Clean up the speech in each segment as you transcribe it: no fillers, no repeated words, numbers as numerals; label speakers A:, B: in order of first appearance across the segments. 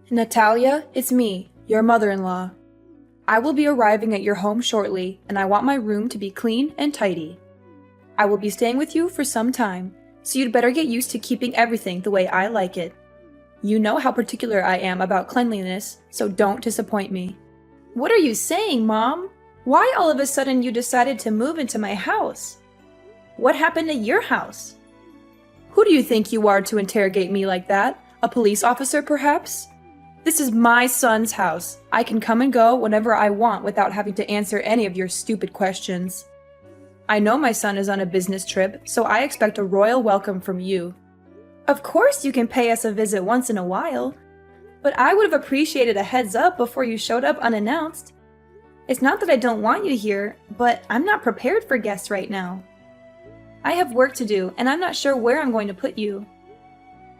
A: Natalia, it's me, your mother-in-law. I will be arriving at your home shortly, and I want my room to be clean and tidy. I will be staying with you for some time, so you'd better get used to keeping everything the way I like it. You know how particular I am about cleanliness, so don't disappoint me. What are you saying, Mom? Why all of a sudden you decided to move into my house? What happened at your house? Who do you think you are to interrogate me like that? A police officer, perhaps? This is my son's house. I can come and go whenever I want without having to answer any of your stupid questions. I know my son is on a business trip, so I expect a royal welcome from you. Of course you can pay us a visit once in a while, but I would have appreciated a heads up before you showed up unannounced. It's not that I don't want you here, but I'm not prepared for guests right now. I have work to do, and I'm not sure where I'm going to put you.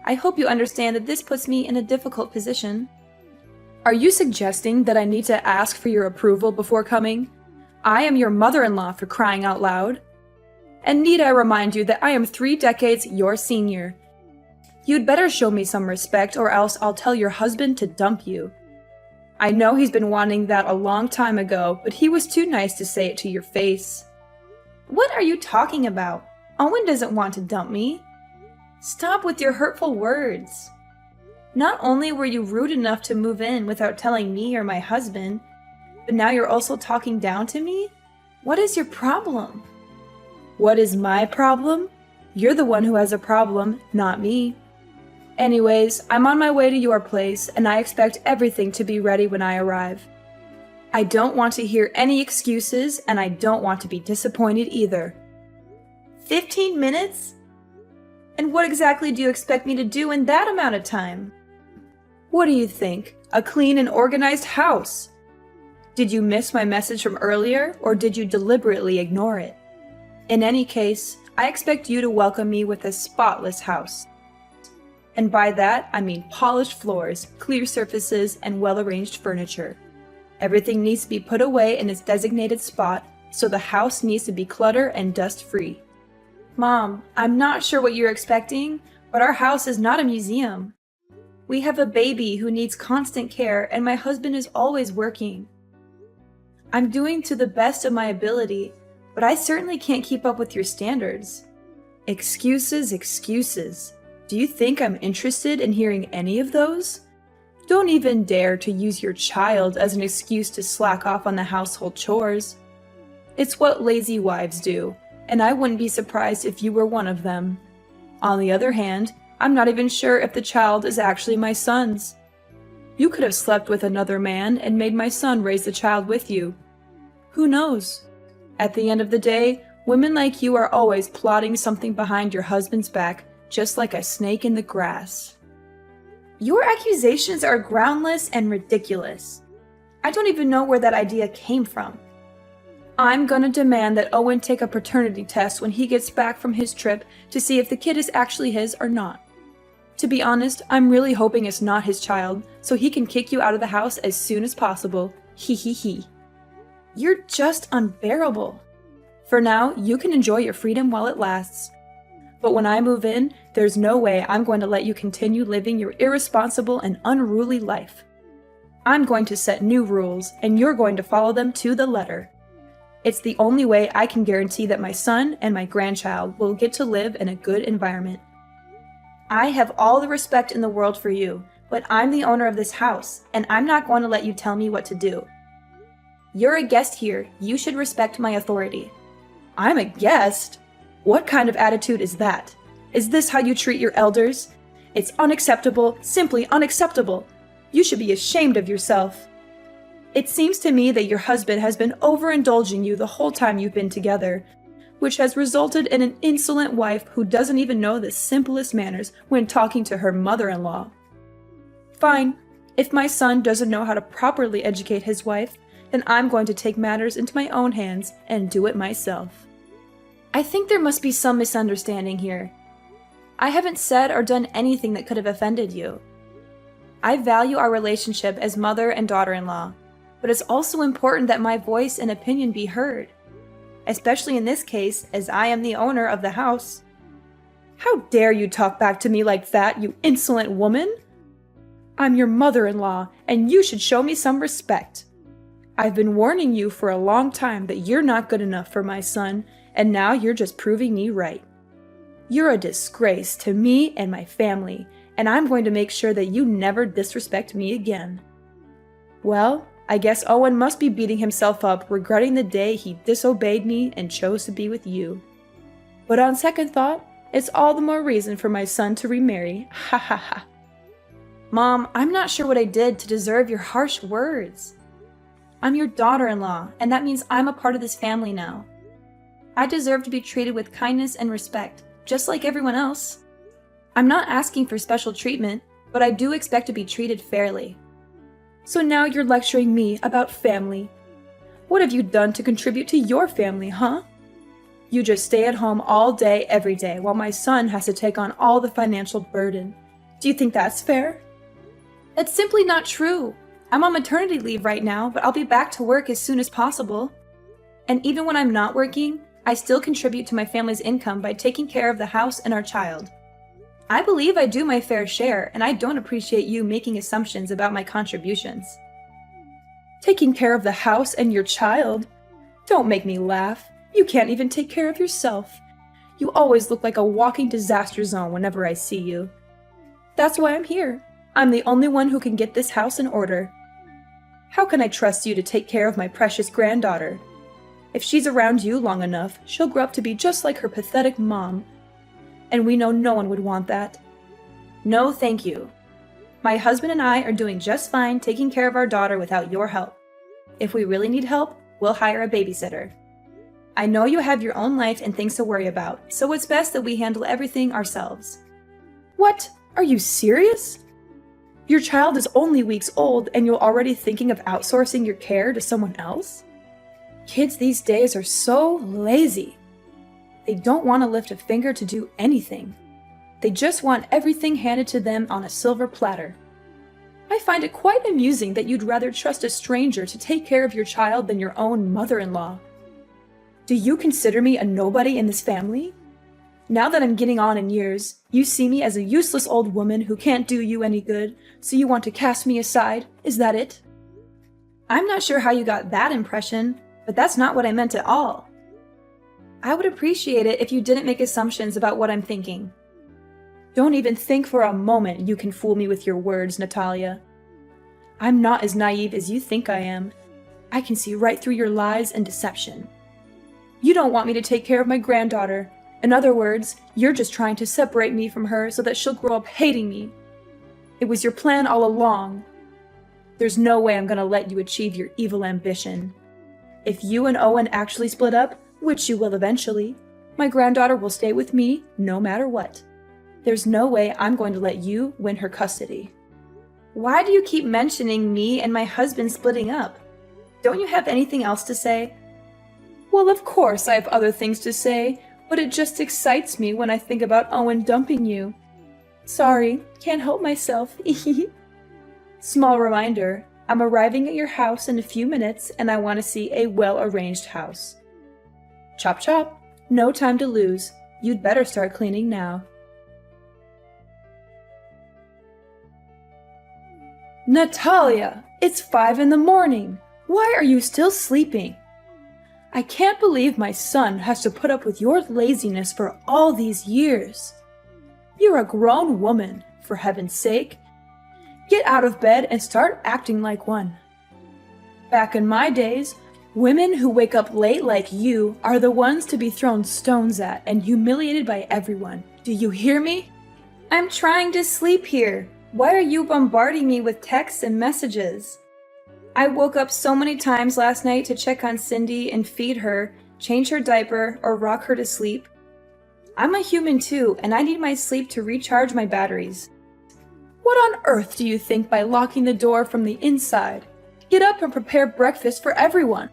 A: I hope you understand that this puts me in a difficult position. Are you suggesting that I need to ask for your approval before coming? I am your mother-in-law, for crying out loud. And need I remind you that I am 3 decades your senior. You'd better show me some respect, or else I'll tell your husband to dump you. I know he's been wanting that a long time ago, but he was too nice to say it to your face. What are you talking about? Owen doesn't want to dump me. Stop with your hurtful words. Not only were you rude enough to move in without telling me or my husband, but now you're also talking down to me? What is your problem? What is my problem? You're the one who has a problem, not me. Anyways, I'm on my way to your place, and I expect everything to be ready when I arrive. I don't want to hear any excuses, and I don't want to be disappointed either. 15 minutes? And what exactly do you expect me to do in that amount of time? What do you think? A clean and organized house? Did you miss my message from earlier, or did you deliberately ignore it? In any case, I expect you to welcome me with a spotless house. And by that, I mean polished floors, clear surfaces, and well-arranged furniture. Everything needs to be put away in its designated spot, so the house needs to be clutter and dust-free. Mom, I'm not sure what you're expecting, but our house is not a museum. We have a baby who needs constant care, and my husband is always working. I'm doing to the best of my ability, but I certainly can't keep up with your standards. Excuses, excuses. Do you think I'm interested in hearing any of those? Don't even dare to use your child as an excuse to slack off on the household chores. It's what lazy wives do, and I wouldn't be surprised if you were one of them. On the other hand, I'm not even sure if the child is actually my son's. You could have slept with another man and made my son raise the child with you. Who knows? At the end of the day, women like you are always plotting something behind your husband's back, just like a snake in the grass. Your accusations are groundless and ridiculous. I don't even know where that idea came from. I'm gonna demand that Owen take a paternity test when he gets back from his trip to see if the kid is actually his or not. To be honest, I'm really hoping it's not his child, so he can kick you out of the house as soon as possible. Hee hee hee. You're just unbearable. For now, you can enjoy your freedom while it lasts. But when I move in, there's no way I'm going to let you continue living your irresponsible and unruly life. I'm going to set new rules, and you're going to follow them to the letter. It's the only way I can guarantee that my son and my grandchild will get to live in a good environment. I have all the respect in the world for you, but I'm the owner of this house, and I'm not going to let you tell me what to do. You're a guest here. You should respect my authority. I'm a guest? What kind of attitude is that? Is this how you treat your elders? It's unacceptable, simply unacceptable. You should be ashamed of yourself. It seems to me that your husband has been overindulging you the whole time you've been together, which has resulted in an insolent wife who doesn't even know the simplest manners when talking to her mother-in-law. Fine. If my son doesn't know how to properly educate his wife, then I'm going to take matters into my own hands and do it myself. I think there must be some misunderstanding here. I haven't said or done anything that could have offended you. I value our relationship as mother and daughter-in-law, but it's also important that my voice and opinion be heard, especially in this case, as I am the owner of the house. How dare you talk back to me like that, you insolent woman? I'm your mother-in-law, and you should show me some respect. I've been warning you for a long time that you're not good enough for my son, and now you're just proving me right. You're a disgrace to me and my family, and I'm going to make sure that you never disrespect me again." Well, I guess Owen must be beating himself up, regretting the day he disobeyed me and chose to be with you. But on second thought, it's all the more reason for my son to remarry. Ha ha ha. Mom, I'm not sure what I did to deserve your harsh words. I'm your daughter-in-law, and that means I'm a part of this family now. I deserve to be treated with kindness and respect, just like everyone else. I'm not asking for special treatment, but I do expect to be treated fairly. So now you're lecturing me about family. What have you done to contribute to your family, huh? You just stay at home all day, every day, while my son has to take on all the financial burden. Do you think that's fair? That's simply not true. I'm on maternity leave right now, but I'll be back to work as soon as possible. And even when I'm not working, I still contribute to my family's income by taking care of the house and our child. I believe I do my fair share, and I don't appreciate you making assumptions about my contributions. Taking care of the house and your child? Don't make me laugh. You can't even take care of yourself. You always look like a walking disaster zone whenever I see you. That's why I'm here. I'm the only one who can get this house in order. How can I trust you to take care of my precious granddaughter? If she's around you long enough, she'll grow up to be just like her pathetic mom. And we know no one would want that. No, thank you. My husband and I are doing just fine taking care of our daughter without your help. If we really need help, we'll hire a babysitter. I know you have your own life and things to worry about, so it's best that we handle everything ourselves. What? Are you serious? Your child is only weeks old and you're already thinking of outsourcing your care to someone else? Kids these days are so lazy. They don't want to lift a finger to do anything. They just want everything handed to them on a silver platter. I find it quite amusing that you'd rather trust a stranger to take care of your child than your own mother-in-law. Do you consider me a nobody in this family? Now that I'm getting on in years, you see me as a useless old woman who can't do you any good, so you want to cast me aside? Is that it? I'm not sure how you got that impression, but that's not what I meant at all. I would appreciate it if you didn't make assumptions about what I'm thinking. Don't even think for a moment you can fool me with your words, Natalia. I'm not as naive as you think I am. I can see right through your lies and deception. You don't want me to take care of my granddaughter. In other words, you're just trying to separate me from her so that she'll grow up hating me. It was your plan all along. There's no way I'm going to let you achieve your evil ambition. If you and Owen actually split up, which you will eventually, my granddaughter will stay with me no matter what. There's no way I'm going to let you win her custody. Why do you keep mentioning me and my husband splitting up? Don't you have anything else to say? Well, of course I have other things to say, but it just excites me when I think about Owen dumping you. Sorry, can't help myself. Small reminder, I'm arriving at your house in a few minutes and I want to see a well-arranged house. Chop chop, no time to lose. You'd better start cleaning now. Natalia, it's 5 a.m. Why are you still sleeping? I can't believe my son has to put up with your laziness for all these years. You're a grown woman, for heaven's sake. Get out of bed and start acting like one. Back in my days, women who wake up late like you are the ones to be thrown stones at and humiliated by everyone. Do you hear me? I'm trying to sleep here. Why are you bombarding me with texts and messages? I woke up so many times last night to check on Cindy and feed her, change her diaper, or rock her to sleep. I'm a human too, and I need my sleep to recharge my batteries. What on earth do you think by locking the door from the inside? Get up and prepare breakfast for everyone.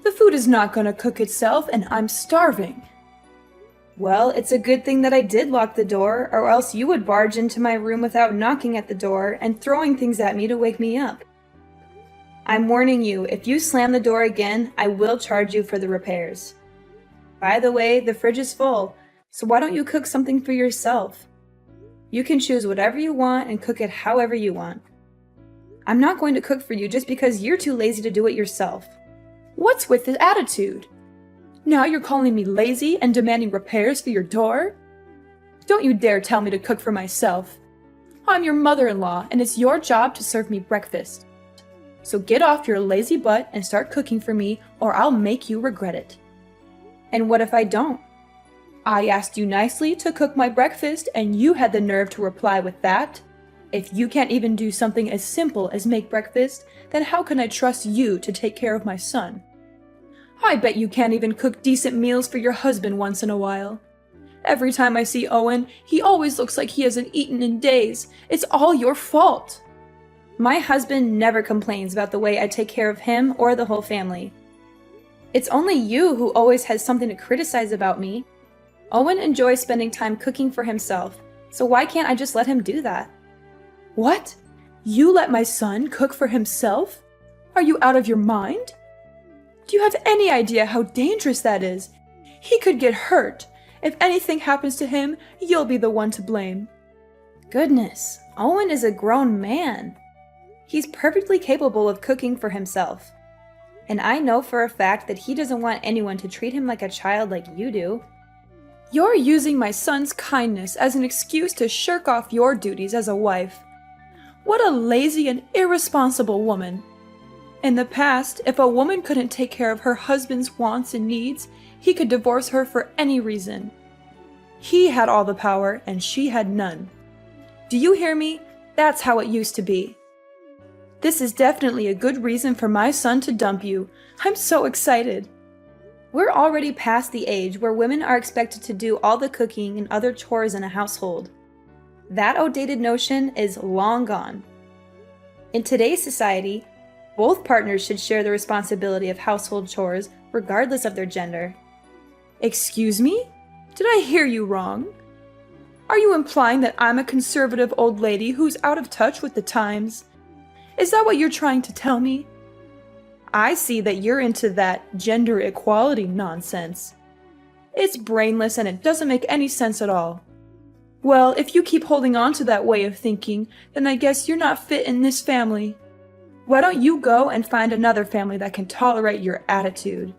A: The food is not going to cook itself, and I'm starving. Well, it's a good thing that I did lock the door, or else you would barge into my room without knocking at the door and throwing things at me to wake me up. I'm warning you, if you slam the door again, I will charge you for the repairs. By the way, the fridge is full, so why don't you cook something for yourself? You can choose whatever you want and cook it however you want. I'm not going to cook for you just because you're too lazy to do it yourself. What's with this attitude? Now you're calling me lazy and demanding repairs for your door? Don't you dare tell me to cook for myself. I'm your mother-in-law, and it's your job to serve me breakfast. So get off your lazy butt and start cooking for me, or I'll make you regret it. And what if I don't? I asked you nicely to cook my breakfast, and you had the nerve to reply with that? If you can't even do something as simple as make breakfast, then how can I trust you to take care of my son? I bet you can't even cook decent meals for your husband once in a while. Every time I see Owen, he always looks like he hasn't eaten in days. It's all your fault. My husband never complains about the way I take care of him or the whole family. It's only you who always has something to criticize about me. Owen enjoys spending time cooking for himself, so why can't I just let him do that? What? You let my son cook for himself? Are you out of your mind? Do you have any idea how dangerous that is? He could get hurt. If anything happens to him, you'll be the one to blame. Goodness, Owen is a grown man. He's perfectly capable of cooking for himself. And I know for a fact that he doesn't want anyone to treat him like a child like you do. You're using my son's kindness as an excuse to shirk off your duties as a wife. What a lazy and irresponsible woman. In the past, if a woman couldn't take care of her husband's wants and needs, he could divorce her for any reason. He had all the power and she had none. Do you hear me? That's how it used to be. This is definitely a good reason for my son to dump you. I'm so excited. We're already past the age where women are expected to do all the cooking and other chores in a household. That outdated notion is long gone. In today's society, both partners should share the responsibility of household chores regardless of their gender. Excuse me? Did I hear you wrong? Are you implying that I'm a conservative old lady who's out of touch with the times? Is that what you're trying to tell me? I see that you're into that gender equality nonsense. It's brainless and it doesn't make any sense at all. Well, if you keep holding on to that way of thinking, then I guess you're not fit in this family. Why don't you go and find another family that can tolerate your attitude?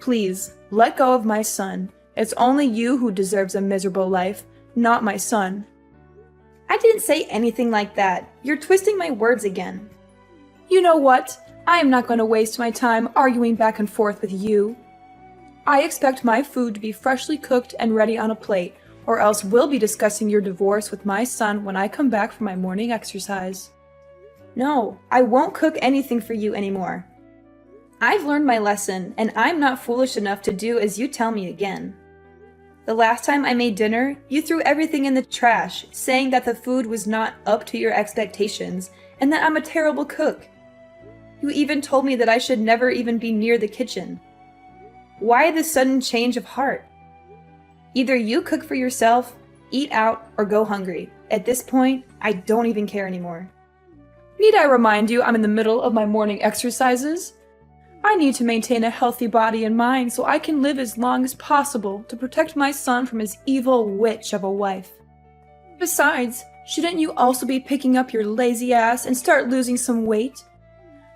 A: Please, let go of my son. It's only you who deserves a miserable life, not my son. I didn't say anything like that. You're twisting my words again. You know what? I am not going to waste my time arguing back and forth with you. I expect my food to be freshly cooked and ready on a plate, or else we'll be discussing your divorce with my son when I come back from my morning exercise. No, I won't cook anything for you anymore. I've learned my lesson, and I'm not foolish enough to do as you tell me again. The last time I made dinner, you threw everything in the trash, saying that the food was not up to your expectations, and that I'm a terrible cook. You even told me that I should never even be near the kitchen. Why this sudden change of heart? Either you cook for yourself, eat out, or go hungry. At this point, I don't even care anymore. Need I remind you I'm in the middle of my morning exercises? I need to maintain a healthy body and mind so I can live as long as possible to protect my son from his evil witch of a wife. Besides, shouldn't you also be picking up your lazy ass and start losing some weight?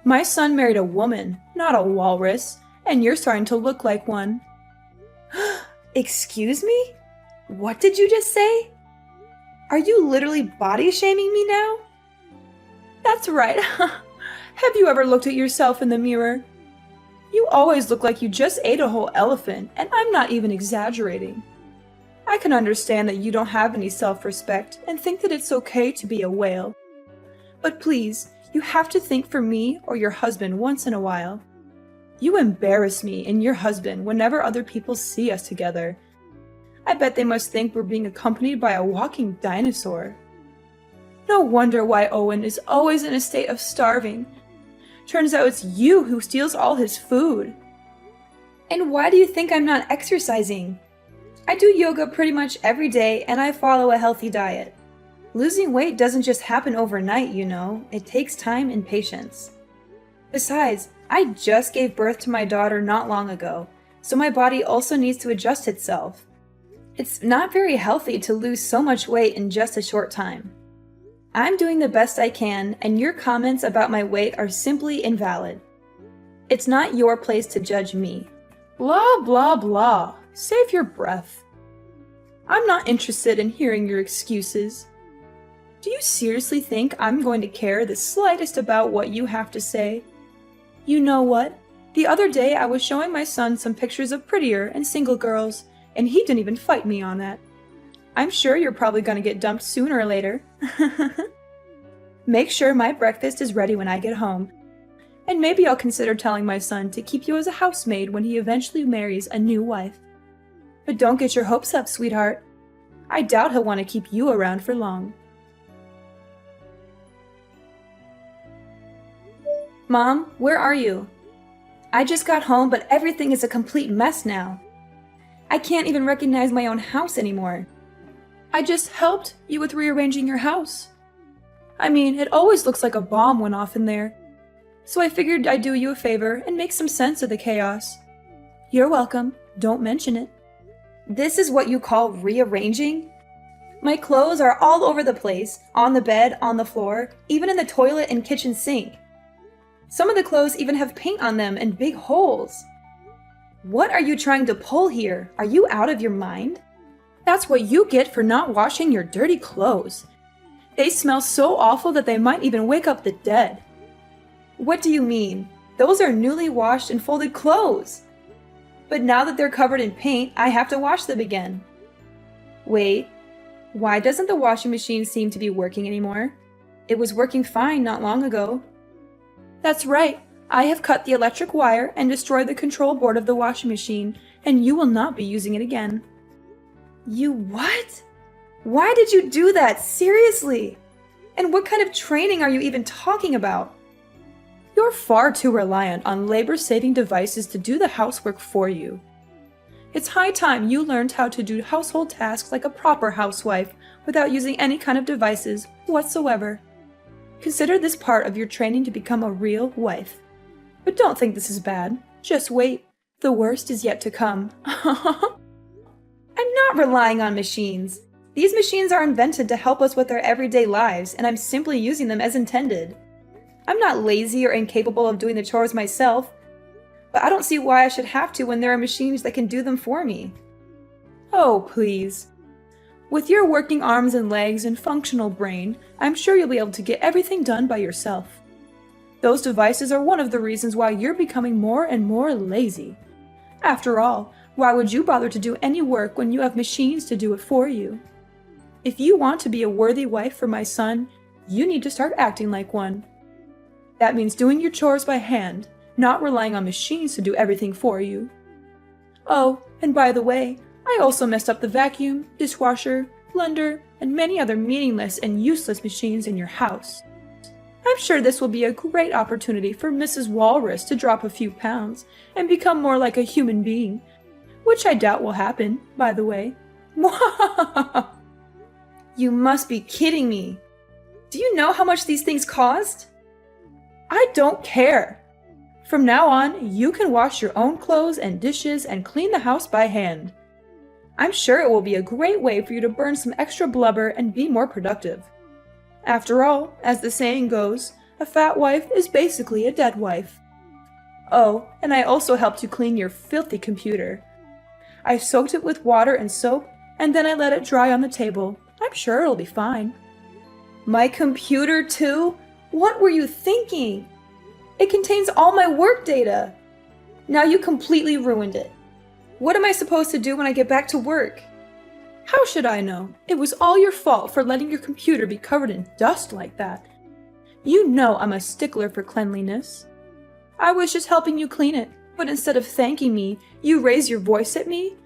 A: My son married a woman, not a walrus, and you're starting to look like one. Excuse me? What did you just say? Are you literally body shaming me now? That's right. Have you ever looked at yourself in the mirror? You always look like you just ate a whole elephant, and I'm not even exaggerating. I can understand that you don't have any self-respect and think that it's okay to be a whale. But please, you have to think for me or your husband once in a while. You embarrass me and your husband whenever other people see us together. I bet they must think we're being accompanied by a walking dinosaur. No wonder why Owen is always in a state of starving. Turns out it's you who steals all his food. And why do you think I'm not exercising? I do yoga pretty much every day and I follow a healthy diet. Losing weight doesn't just happen overnight, you know. It takes time and patience. Besides, I just gave birth to my daughter not long ago, so my body also needs to adjust itself. It's not very healthy to lose so much weight in just a short time. I'm doing the best I can, and your comments about my weight are simply invalid. It's not your place to judge me. Blah, blah, blah. Save your breath. I'm not interested in hearing your excuses. Do you seriously think I'm going to care the slightest about what you have to say? You know what? The other day I was showing my son some pictures of prettier and single girls, and he didn't even fight me on that. I'm sure you're probably going to get dumped sooner or later. Make sure my breakfast is ready when I get home, and maybe I'll consider telling my son to keep you as a housemaid when he eventually marries a new wife. But don't get your hopes up, sweetheart. I doubt he'll want to keep you around for long. Mom, where are you? I just got home, but everything is a complete mess now. I can't even recognize my own house anymore. I just helped you with rearranging your house. I mean, it always looks like a bomb went off in there. So I figured I'd do you a favor and make some sense of the chaos. You're welcome. Don't mention it. This is what you call rearranging? My clothes are all over the place, on the bed, on the floor, even in the toilet and kitchen sink. Some of the clothes even have paint on them and big holes. What are you trying to pull here? Are you out of your mind? That's what you get for not washing your dirty clothes. They smell so awful that they might even wake up the dead. What do you mean? Those are newly washed and folded clothes. But now that they're covered in paint, I have to wash them again. Wait, why doesn't the washing machine seem to be working anymore? It was working fine not long ago. That's right. I have cut the electric wire and destroyed the control board of the washing machine, and you will not be using it again. You what? Why did you do that? Seriously? And what kind of training are you even talking about? You're far too reliant on labor-saving devices to do the housework for you. It's high time you learned how to do household tasks like a proper housewife without using any kind of devices whatsoever. Consider this part of your training to become a real wife. But don't think this is bad. Just wait. The worst is yet to come. I'm not relying on machines. These machines are invented to help us with our everyday lives, and I'm simply using them as intended. I'm not lazy or incapable of doing the chores myself, but I don't see why I should have to when there are machines that can do them for me. Oh, please. With your working arms and legs and functional brain, I'm sure you'll be able to get everything done by yourself. Those devices are one of the reasons why you're becoming more and more lazy. After all, why would you bother to do any work when you have machines to do it for you? If you want to be a worthy wife for my son, you need to start acting like one. That means doing your chores by hand, not relying on machines to do everything for you. Oh, and by the way, I also messed up the vacuum, dishwasher, blender, and many other meaningless and useless machines in your house. I'm sure this will be a great opportunity for Mrs. Walrus to drop a few pounds and become more like a human being, which I doubt will happen, by the way. You must be kidding me. Do you know how much these things cost? I don't care. From now on, you can wash your own clothes and dishes and clean the house by hand. I'm sure it will be a great way for you to burn some extra blubber and be more productive. After all, as the saying goes, a fat wife is basically a dead wife. Oh, and I also helped you clean your filthy computer. I soaked it with water and soap, and then I let it dry on the table. I'm sure it'll be fine. My computer too? What were you thinking? It contains all my work data. Now you completely ruined it. What am I supposed to do when I get back to work? How should I know? It was all your fault for letting your computer be covered in dust like that. You know I'm a stickler for cleanliness. I was just helping you clean it, but instead of thanking me, you raise your voice at me?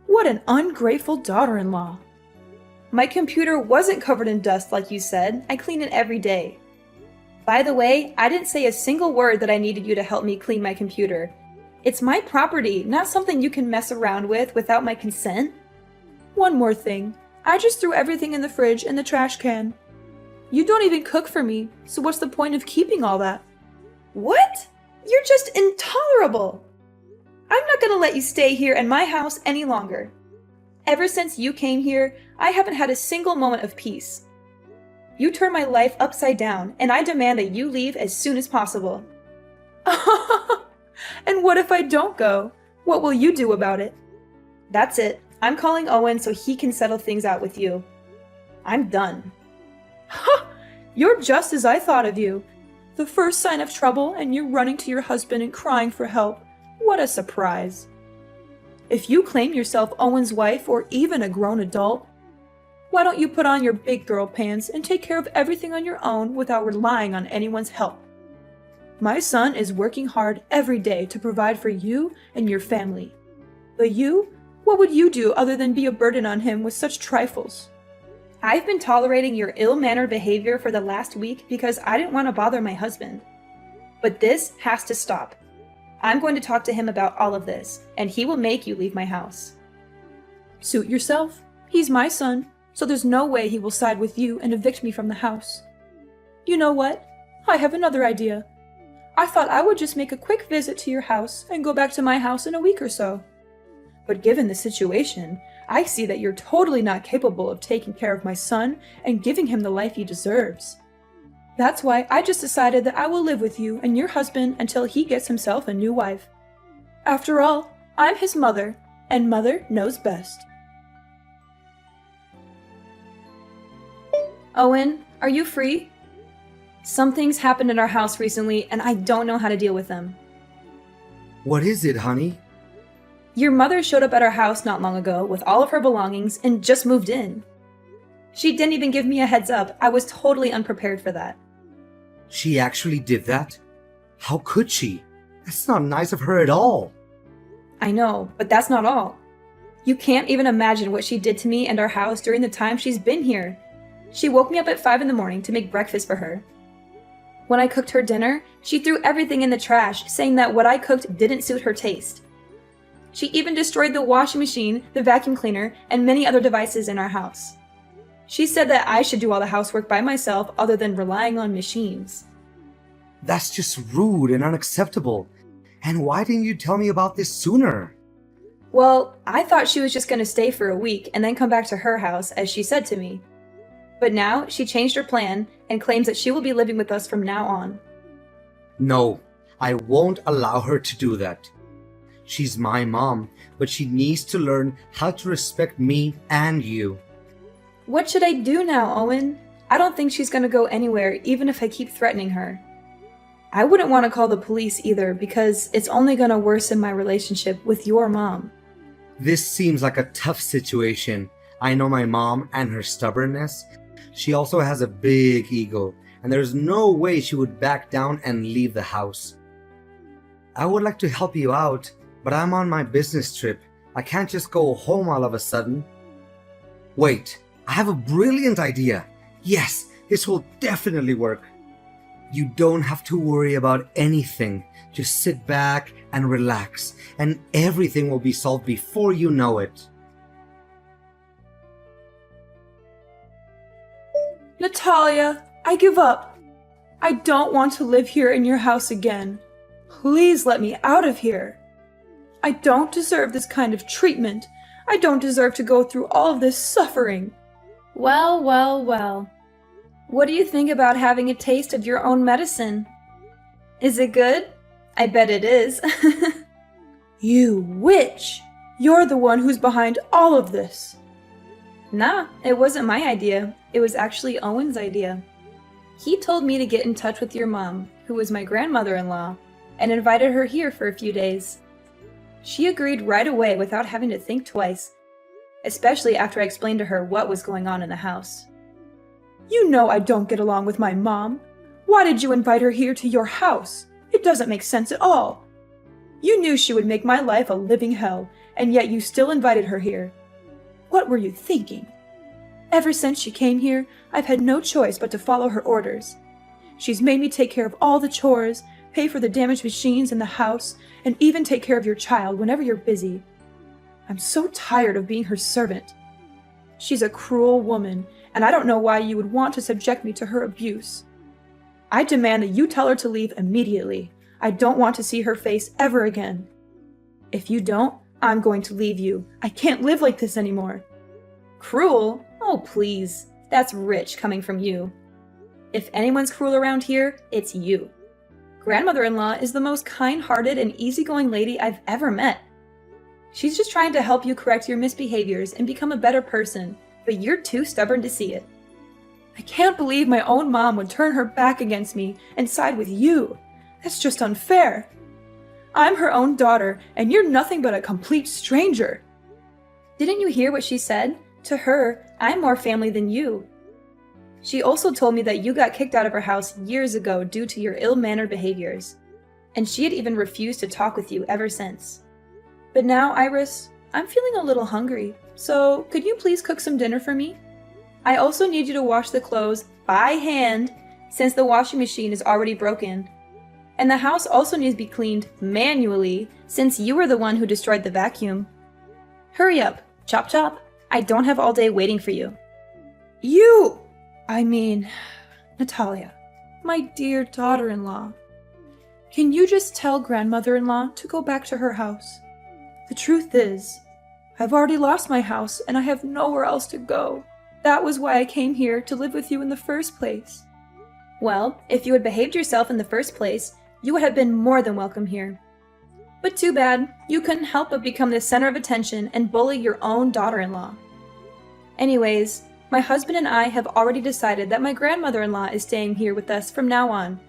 A: What an ungrateful daughter-in-law. My computer wasn't covered in dust like you said. I clean it every day. By the way, I didn't say a single word that I needed you to help me clean my computer. It's my property, not something you can mess around with without my consent. One more thing. I just threw everything in the fridge and the trash can. You don't even cook for me, so what's the point of keeping all that? What? You're just intolerable! I'm not gonna let you stay here in my house any longer. Ever since you came here, I haven't had a single moment of peace. You turned my life upside down, and I demand that you leave as soon as possible. And what if I don't go? What will you do about it? That's it. I'm calling Owen so he can settle things out with you. I'm done. Ha! You're just as I thought of you. The first sign of trouble and you running to your husband and crying for help. What a surprise. If you claim yourself Owen's wife or even a grown adult, why don't you put on your big girl pants and take care of everything on your own without relying on anyone's help? My son is working hard every day to provide for you and your family. But you? What would you do other than be a burden on him with such trifles? I've been tolerating your ill-mannered behavior for the last week because I didn't want to bother my husband. But this has to stop. I'm going to talk to him about all of this, and he will make you leave my house. Suit yourself. He's my son, so there's no way he will side with you and evict me from the house. You know what? I have another idea. I thought I would just make a quick visit to your house and go back to my house in a week or so. But given the situation, I see that you're totally not capable of taking care of my son and giving him the life he deserves. That's why I just decided that I will live with you and your husband until he gets himself a new wife. After all, I'm his mother, and mother knows best. Owen, are you free? Something's happened in our house recently, and I don't know how to deal with them.
B: What is it, honey?
A: Your mother showed up at our house not long ago with all of her belongings and just moved in. She didn't even give me a heads up. I was totally unprepared for that.
B: She actually did that? How could she? That's not nice of her at all.
A: I know, but that's not all. You can't even imagine what she did to me and our house during the time she's been here. She woke me up at 5 in the morning to make breakfast for her. When I cooked her dinner, she threw everything in the trash, saying that what I cooked didn't suit her taste. She even destroyed the washing machine, the vacuum cleaner, and many other devices in our house. She said that I should do all the housework by myself other than relying on machines.
B: That's just rude and unacceptable. And why didn't you tell me about this sooner?
A: Well, I thought she was just going to stay for a week and then come back to her house, as she said to me. But now she changed her plan and claims that she will be living with us from now on.
B: No, I won't allow her to do that. She's my mom, but she needs to learn how to respect me and you.
A: What should I do now, Owen? I don't think she's going to go anywhere, even if I keep threatening her. I wouldn't want to call the police either, because it's only going to worsen my relationship with your mom.
B: This seems like a tough situation. I know my mom and her stubbornness. She also has a big ego, and there's no way she would back down and leave the house. I would like to help you out, but I'm on my business trip. I can't just go home all of a sudden. Wait, I have a brilliant idea. Yes, this will definitely work. You don't have to worry about anything. Just sit back and relax, and everything will be solved before you know it.
A: Natalia, I give up. I don't want to live here in your house again. Please let me out of here. I don't deserve this kind of treatment. I don't deserve to go through all of this suffering. Well, well, well. What do you think about having a taste of your own medicine? Is it good? I bet it is. You witch! You're the one who's behind all of this. Nah, it wasn't my idea. It was actually Owen's idea. He told me to get in touch with your mom, who was my grandmother-in-law, and invited her here for a few days. She agreed right away without having to think twice, especially after I explained to her what was going on in the house. You know I don't get along with my mom. Why did you invite her here to your house? It doesn't make sense at all. You knew she would make my life a living hell, and yet you still invited her here. What were you thinking? Ever since she came here, I've had no choice but to follow her orders. She's made me take care of all the chores, pay for the damaged machines in the house, and even take care of your child whenever you're busy. I'm so tired of being her servant. She's a cruel woman, and I don't know why you would want to subject me to her abuse. I demand that you tell her to leave immediately. I don't want to see her face ever again. If you don't, I'm going to leave you. I can't live like this anymore. Cruel? Oh, please. That's rich coming from you. If anyone's cruel around here, it's you. Grandmother-in-law is the most kind-hearted and easygoing lady I've ever met. She's just trying to help you correct your misbehaviors and become a better person, but you're too stubborn to see it. I can't believe my own mom would turn her back against me and side with you. That's just unfair. I'm her own daughter, and you're nothing but a complete stranger. Didn't you hear what she said? To her, I'm more family than you. She also told me that you got kicked out of her house years ago due to your ill-mannered behaviors, and she had even refused to talk with you ever since. But now, Iris, I'm feeling a little hungry, so could you please cook some dinner for me? I also need you to wash the clothes by hand since the washing machine is already broken. And the house also needs to be cleaned manually since you were the one who destroyed the vacuum. Hurry up, Chop Chop. I don't have all day waiting for you. Natalia, my dear daughter-in-law. Can you just tell grandmother-in-law to go back to her house? The truth is, I've already lost my house and I have nowhere else to go. That was why I came here to live with you in the first place. Well, if you had behaved yourself in the first place, you would have been more than welcome here. But too bad, you couldn't help but become the center of attention and bully your own daughter-in-law. Anyways, my husband and I have already decided that my grandmother-in-law is staying here with us from now on.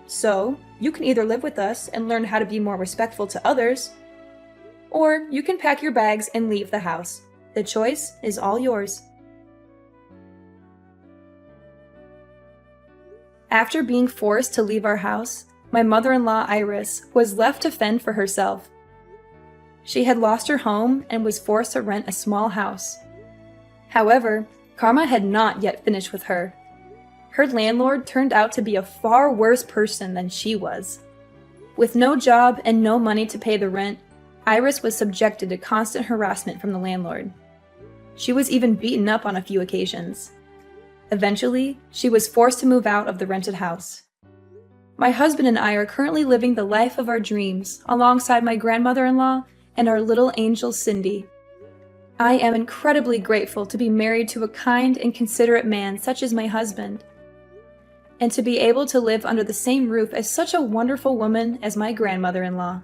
A: So, you can either live with us and learn how to be more respectful to others, or you can pack your bags and leave the house. The choice is all yours. After being forced to leave our house, my mother-in-law Iris was left to fend for herself. She had lost her home and was forced to rent a small house. However, karma had not yet finished with her. Her landlord turned out to be a far worse person than she was. With no job and no money to pay the rent, Iris was subjected to constant harassment from the landlord. She was even beaten up on a few occasions. Eventually, she was forced to move out of the rented house. My husband and I are currently living the life of our dreams alongside my grandmother-in-law and our little angel Cindy. I am incredibly grateful to be married to a kind and considerate man such as my husband, and to be able to live under the same roof as such a wonderful woman as my grandmother-in-law.